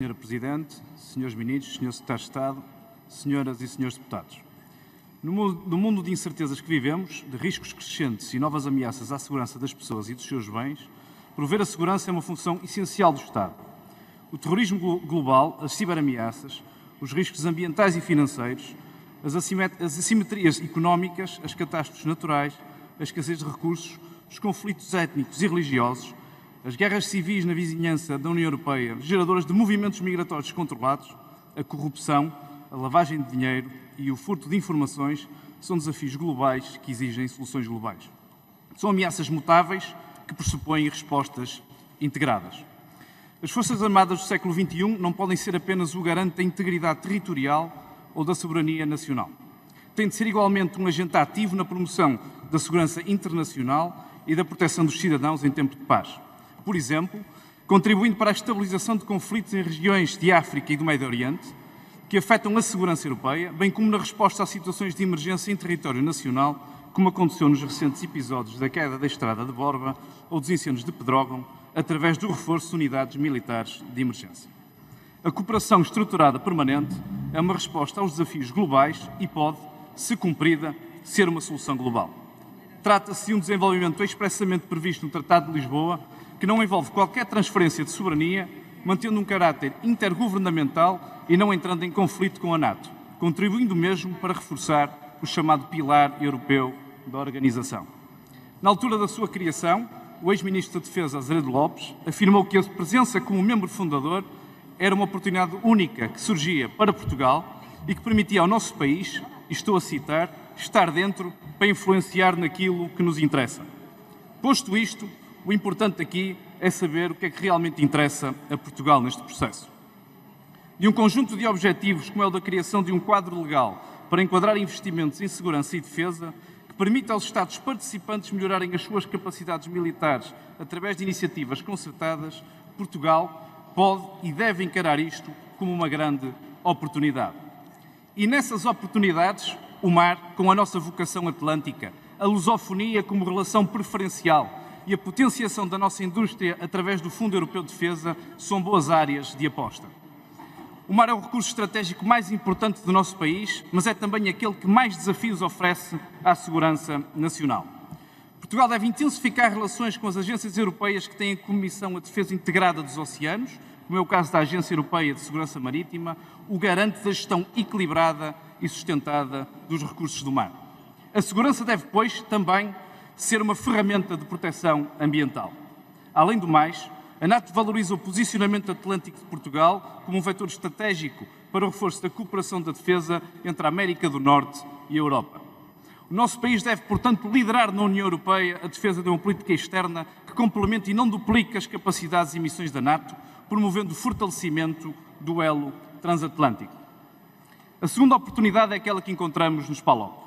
Senhora Presidente, Senhores Ministros, Senhor Secretário de Estado, Senhoras e Senhores Deputados. No mundo de incertezas que vivemos, de riscos crescentes e novas ameaças à segurança das pessoas e dos seus bens, prover a segurança é uma função essencial do Estado. O terrorismo global, as ciberameaças, os riscos ambientais e financeiros, as assimetrias económicas, as catástrofes naturais, a escassez de recursos, os conflitos étnicos e religiosos, as guerras civis na vizinhança da União Europeia, geradoras de movimentos migratórios descontrolados, a corrupção, a lavagem de dinheiro e o furto de informações são desafios globais que exigem soluções globais. São ameaças mutáveis que pressupõem respostas integradas. As Forças Armadas do século XXI não podem ser apenas o garante da integridade territorial ou da soberania nacional. Têm de ser igualmente um agente ativo na promoção da segurança internacional e da proteção dos cidadãos em tempo de paz. Por exemplo, contribuindo para a estabilização de conflitos em regiões de África e do Médio Oriente, que afetam a segurança europeia, bem como na resposta a situações de emergência em território nacional, como aconteceu nos recentes episódios da queda da estrada de Borba ou dos incêndios de Pedrógão, através do reforço de unidades militares de emergência. A cooperação estruturada permanente é uma resposta aos desafios globais e pode, se cumprida, ser uma solução global. Trata-se de um desenvolvimento expressamente previsto no Tratado de Lisboa, que não envolve qualquer transferência de soberania, mantendo um caráter intergovernamental e não entrando em conflito com a NATO, contribuindo mesmo para reforçar o chamado pilar europeu da organização. Na altura da sua criação, o ex-ministro da Defesa, Azeredo Lopes, afirmou que a presença como membro fundador era uma oportunidade única que surgia para Portugal e que permitia ao nosso país, e estou a citar, estar dentro para influenciar naquilo que nos interessa. Posto isto, o importante aqui é saber o que é que realmente interessa a Portugal neste processo. De um conjunto de objetivos, como é o da criação de um quadro legal para enquadrar investimentos em segurança e defesa, que permita aos Estados participantes melhorarem as suas capacidades militares através de iniciativas concertadas, Portugal pode e deve encarar isto como uma grande oportunidade. E nessas oportunidades, o mar, com a nossa vocação atlântica, a lusofonia como relação preferencial e a potenciação da nossa indústria através do Fundo Europeu de Defesa são boas áreas de aposta. O mar é o recurso estratégico mais importante do nosso país, mas é também aquele que mais desafios oferece à segurança nacional. Portugal deve intensificar relações com as agências europeias que têm como missão a defesa integrada dos oceanos, como é o caso da Agência Europeia de Segurança Marítima, o garante da gestão equilibrada e sustentada dos recursos do mar. A segurança deve, pois, também ser uma ferramenta de proteção ambiental. Além do mais, a NATO valoriza o posicionamento atlântico de Portugal como um vetor estratégico para o reforço da cooperação da defesa entre a América do Norte e a Europa. O nosso país deve, portanto, liderar na União Europeia a defesa de uma política externa que complemente e não duplique as capacidades e missões da NATO, promovendo o fortalecimento do elo transatlântico. A segunda oportunidade é aquela que encontramos nos PALOP.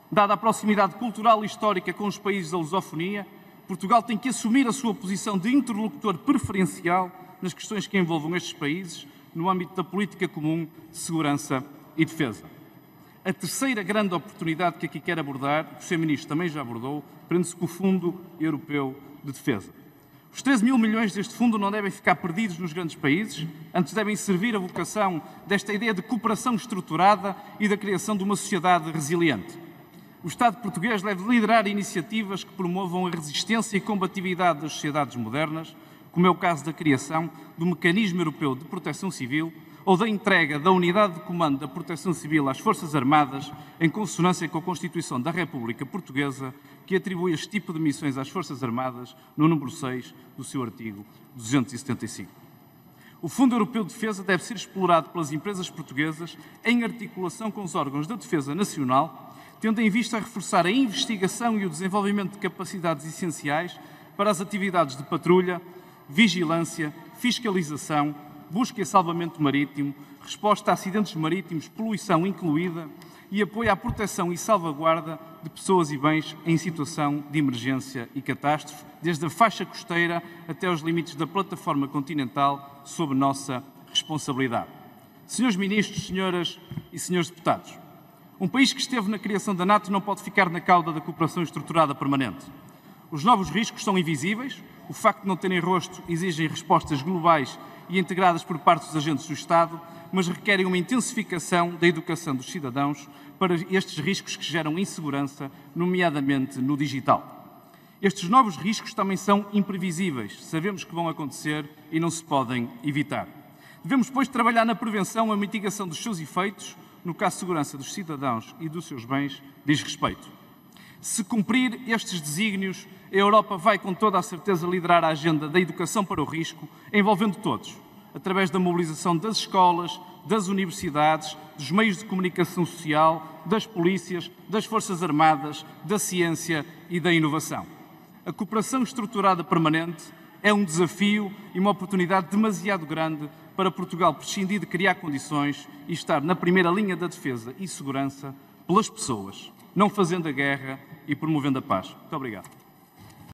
Dada a proximidade cultural e histórica com os países da lusofonia, Portugal tem que assumir a sua posição de interlocutor preferencial nas questões que envolvam estes países no âmbito da política comum de segurança e defesa. A terceira grande oportunidade que aqui quero abordar, que o Sr. Ministro também já abordou, prende-se com o Fundo Europeu de Defesa. Os 13 mil milhões deste fundo não devem ficar perdidos nos grandes países, antes devem servir a vocação desta ideia de cooperação estruturada e da criação de uma sociedade resiliente. O Estado português deve liderar iniciativas que promovam a resistência e combatividade das sociedades modernas, como é o caso da criação do Mecanismo Europeu de Proteção Civil ou da entrega da Unidade de Comando da Proteção Civil às Forças Armadas, em consonância com a Constituição da República Portuguesa, que atribui este tipo de missões às Forças Armadas no número 6 do seu artigo 275. O Fundo Europeu de Defesa deve ser explorado pelas empresas portuguesas em articulação com os órgãos da defesa nacional, tendo em vista a reforçar a investigação e o desenvolvimento de capacidades essenciais para as atividades de patrulha, vigilância, fiscalização, busca e salvamento marítimo, resposta a acidentes marítimos, poluição incluída e apoio à proteção e salvaguarda de pessoas e bens em situação de emergência e catástrofe, desde a faixa costeira até aos limites da plataforma continental, sob nossa responsabilidade. Senhores Ministros, Senhoras e Senhores Deputados, um país que esteve na criação da NATO não pode ficar na cauda da cooperação estruturada permanente. Os novos riscos são invisíveis, o facto de não terem rosto exigem respostas globais e integradas por parte dos agentes do Estado, mas requerem uma intensificação da educação dos cidadãos para estes riscos que geram insegurança, nomeadamente no digital. Estes novos riscos também são imprevisíveis, sabemos que vão acontecer e não se podem evitar. Devemos, pois, trabalhar na prevenção e a mitigação dos seus efeitos, no que à segurança dos cidadãos e dos seus bens diz respeito. Se cumprir estes desígnios, a Europa vai com toda a certeza liderar a agenda da educação para o risco, envolvendo todos, através da mobilização das escolas, das universidades, dos meios de comunicação social, das polícias, das forças armadas, da ciência e da inovação. A cooperação estruturada permanente é um desafio e uma oportunidade demasiado grande para Portugal prescindir de criar condições e estar na primeira linha da defesa e segurança pelas pessoas, não fazendo a guerra e promovendo a paz. Muito obrigado.